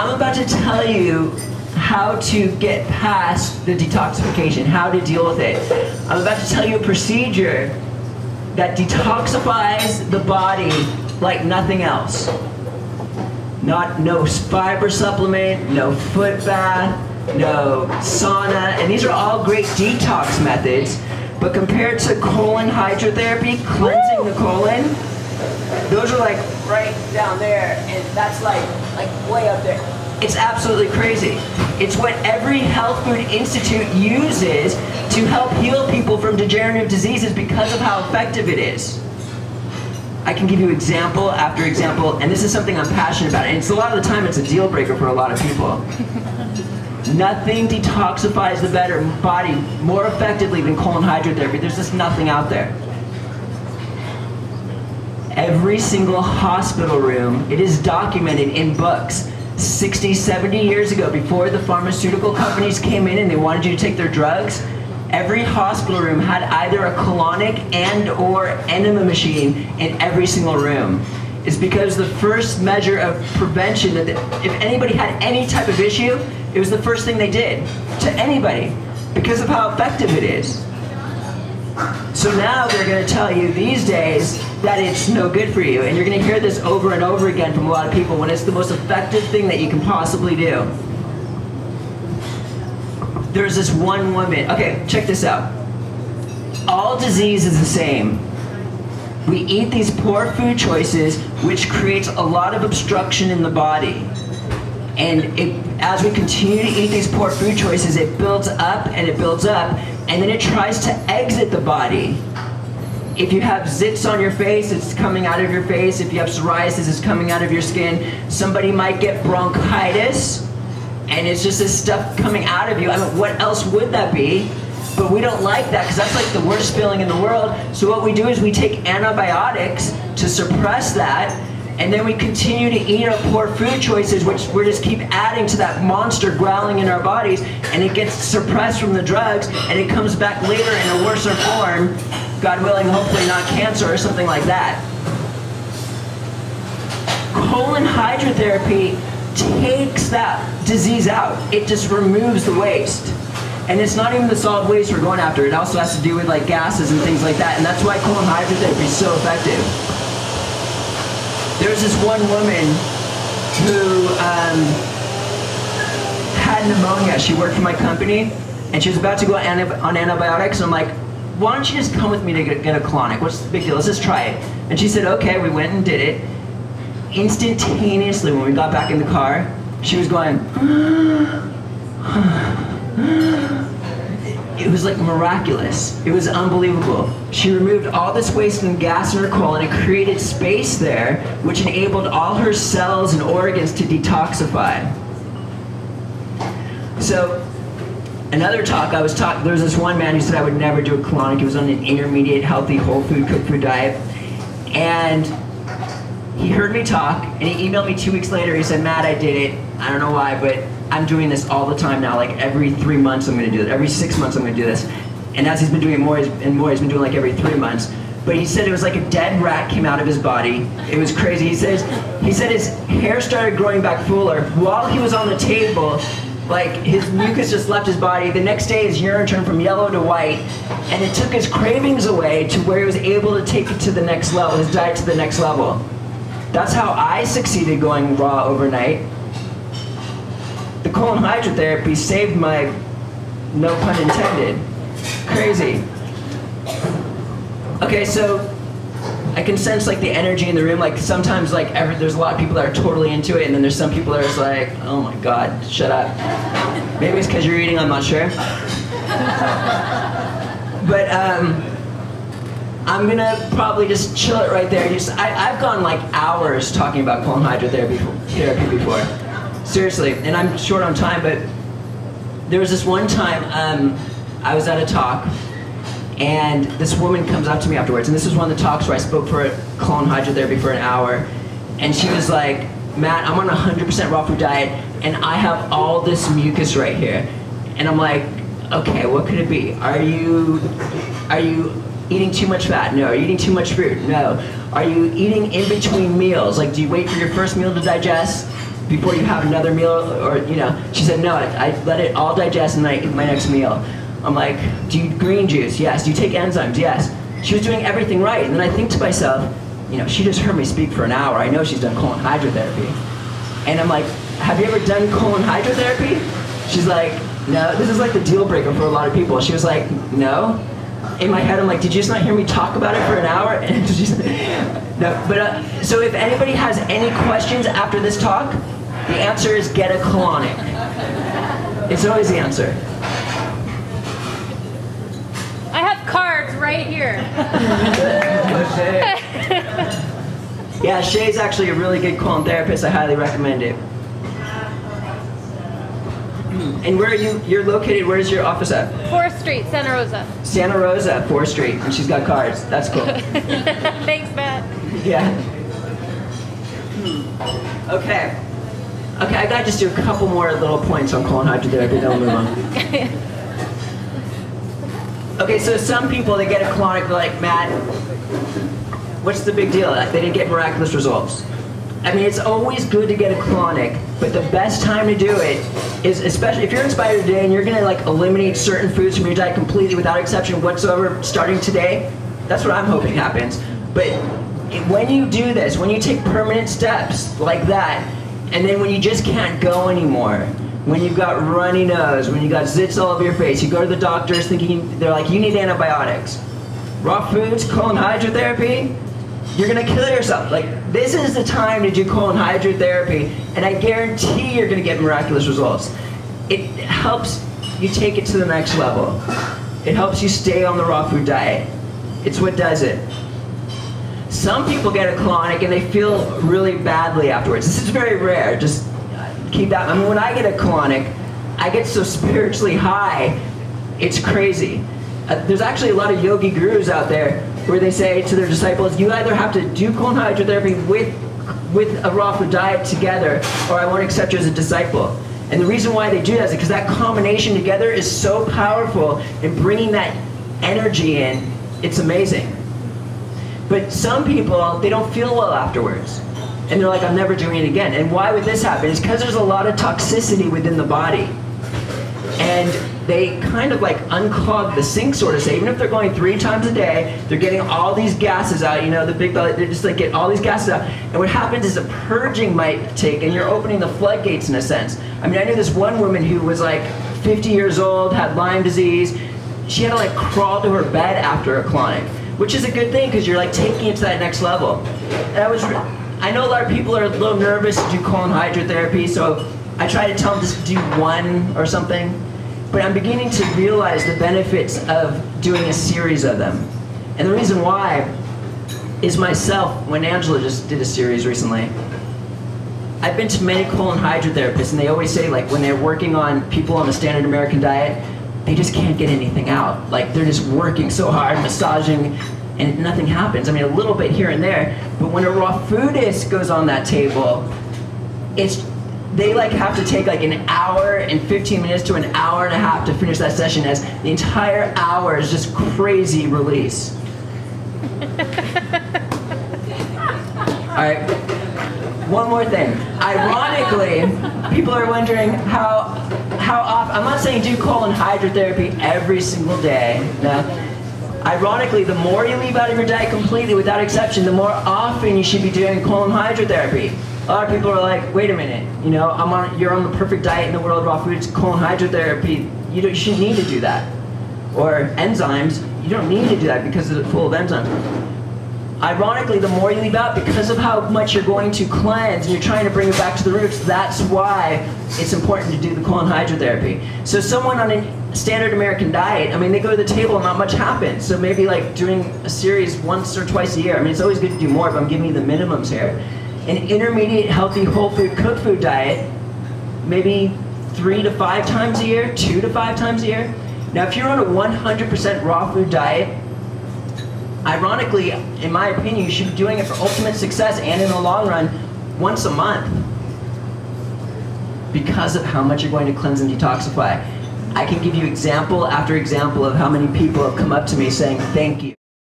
I'm about to tell you how to get past the detoxification, how to deal with it. I'm about to tell you a procedure that detoxifies the body like nothing else. No fiber supplement, no foot bath, no sauna, and these are all great detox methods, but compared to colon hydrotherapy, cleansing the colon, those are like right down there, and that's like way up there. It's absolutely crazy. It's what every health food institute uses to help heal people from degenerative diseases because of how effective it is. I can give you example after example, and this is something I'm passionate about, and it's a lot of the time it's a deal breaker for a lot of people. Nothing detoxifies the body more effectively than colon hydrotherapy. There's just nothing out there. Every single hospital room, it is documented in books. 60, 70 years ago, before the pharmaceutical companies came in and they wanted you to take their drugs, every hospital room had either a colonic and or enema machine in every single room. It's because the first measure of prevention, that if anybody had any type of issue, it was the first thing they did to anybody because of how effective it is. So now they're going to tell you these days that it's no good for you, and you're going to hear this over and over again from a lot of people when it's the most effective thing that you can possibly do. There's this one woman, okay, check this out. All disease is the same. We eat these poor food choices, which creates a lot of obstruction in the body. And as we continue to eat these poor food choices, it builds up and it builds up, and then it tries to exit the body. If you have zits on your face, it's coming out of your face. If you have psoriasis, it's coming out of your skin. Somebody might get bronchitis, and it's just this stuff coming out of you. I mean, what else would that be? But we don't like that because that's like the worst feeling in the world. So what we do is we take antibiotics to suppress that, and then we continue to eat our poor food choices, which we just keep adding to that monster growling in our bodies, and it gets suppressed from the drugs, and it comes back later in a worse form, God willing, hopefully not cancer or something like that. Colon hydrotherapy takes that disease out. It just removes the waste. And it's not even the solid waste we're going after. It also has to do with like gases and things like that, and that's why colon hydrotherapy is so effective. There's this one woman who had pneumonia. She worked for my company, and she was about to go on antibiotics, and I'm like, why don't you just come with me to get a colonic? What's the big deal? Let's just try it. And she said, okay, we went and did it. Instantaneously, when we got back in the car, she was going, it was like miraculous. It was unbelievable. She removed all this waste and gas in her colon and created space there, which enabled all her cells and organs to detoxify. So, another talk, there was this one man who said I would never do a colonic. He was on an intermediate, healthy, whole food, cooked food diet. And he heard me talk, and he emailed me 2 weeks later. He said, Matt, I did it. I don't know why, but I'm doing this all the time now. Like every 3 months I'm going to do it. Every 6 months I'm going to do this. And as he's been doing it more and more, he's been doing like every 3 months. But he said it was like a dead rat came out of his body. It was crazy. He said his hair started growing back fuller while he was on the table. Like his mucus just left his body. The next day his urine turned from yellow to white, and it took his cravings away to where he was able to take it to the next level, his diet to the next level. That's how I succeeded going raw overnight. The colon hydrotherapy saved my, no pun intended. Crazy. Okay, so I can sense like the energy in the room. Like sometimes like there's a lot of people that are totally into it, and then there's some people that are just like, oh my God, shut up. Maybe it's because you're eating, I'm not sure. But I'm gonna probably just chill it right there. I've gone like hours talking about colon hydrotherapy before. Seriously, and I'm short on time, but there was this one time I was at a talk, and this woman comes up to me afterwards, and this is one of the talks where I spoke for colon hydrotherapy for an hour, and she was like, Matt, I'm on a 100% raw food diet, and I have all this mucus right here. And I'm like, okay, what could it be? Are you eating too much fat? No. Are you eating too much fruit? No. Are you eating in between meals? Like, do you wait for your first meal to digest? before you have another meal, or she said, no, I let it all digest and I eat my next meal. I'm like, do you eat green juice? Yes. Do you take enzymes? Yes. She was doing everything right. And then I think to myself, she just heard me speak for an hour. I know she's done colon hydrotherapy. And I'm like, have you ever done colon hydrotherapy? She's like, no. This is like the deal breaker for a lot of people. She was like, no. In my head, I'm like, did you just not hear me talk about it for an hour? And she's like, no. But so if anybody has any questions after this talk, the answer is get a colonic. It's always the answer. I have cards right here. Yeah, Shay's actually a really good colon therapist. I highly recommend it. And where are you? You're located, where's your office at? 4th Street, Santa Rosa. Santa Rosa, 4th Street, and she's got cards. That's cool. Thanks, Matt. Yeah. Okay. Okay, I gotta just do a couple more little points on colon hydrotherapy, then we'll move on. Okay, so some people, they get a colonic, they're like, Matt, what's the big deal? They didn't get miraculous results. I mean, it's always good to get a colonic, but the best time to do it is, especially if you're inspired today and you're gonna like eliminate certain foods from your diet completely without exception whatsoever starting today, that's what I'm hoping happens. But when you do this, when you take permanent steps like that, and then when you just can't go anymore, when you've got runny nose, when you got zits all over your face, you go to the doctors thinking, they're like, you need antibiotics. Raw foods, colon hydrotherapy, you're gonna kill yourself. Like, this is the time to do colon hydrotherapy, and I guarantee you're gonna get miraculous results. It helps you take it to the next level. It helps you stay on the raw food diet. It's what does it. Some people get a colonic and they feel really badly afterwards. This is very rare, just keep that. I mean, when I get a colonic, I get so spiritually high, it's crazy. There's actually a lot of yogi gurus out there where they say to their disciples, you either have to do colon hydrotherapy with a raw food diet together, or I won't accept you as a disciple. And the reason why they do that is because that combination together is so powerful in bringing that energy in. It's amazing. But some people, they don't feel well afterwards. And they're like, I'm never doing it again. And why would this happen? It's because there's a lot of toxicity within the body. And they kind of like unclog the sink, sort of say. Even if they're going 3 times a day, they're getting all these gases out, the big belly, they just like get all these gases out. And what happens is a purging might take, and you're opening the floodgates in a sense. I mean, I knew this one woman who was like 50 years old, had Lyme disease. She had to like crawl to her bed after a colonic, which is a good thing because you're like taking it to that next level. And I know a lot of people are a little nervous to do colon hydrotherapy, so I try to tell them to do 1 or something. But I'm beginning to realize the benefits of doing a series of them. And the reason why is myself, when Angela just did a series recently, I've been to many colon hydrotherapists, and they always say, like, when they're working on people on the standard American diet, they just can't get anything out. Like, they're just working so hard, massaging, and nothing happens. I mean, a little bit here and there, but when a raw foodist goes on that table, they like have to take like an hour and 15 minutes to an hour and a half to finish that session, as the entire hour is just crazy release. All right, one more thing. Ironically, people are wondering how often, I'm not saying do colon hydrotherapy every single day. No. Ironically, the more you leave out of your diet completely without exception, the more often you should be doing colon hydrotherapy. A lot of people are like, wait a minute, you're on the perfect diet in the world of raw foods, colon hydrotherapy, you shouldn't need to do that. Or enzymes, you don't need to do that because it's full of enzymes. Ironically, the more you leave out, because of how much you're going to cleanse and you're trying to bring it back to the roots, that's why it's important to do the colon hydrotherapy. So someone on a standard American diet, I mean, they go to the table and not much happens. So maybe like doing a series once or twice a year. I mean, it's always good to do more, but I'm giving you the minimums here. An intermediate, healthy, whole food, cooked food diet, maybe 3 to 5 times a year, 2 to 5 times a year. Now, if you're on a 100% raw food diet, ironically, in my opinion, you should be doing it for ultimate success and in the long run, once a month. Because of how much you're going to cleanse and detoxify. I can give you example after example of how many people have come up to me saying, thank you.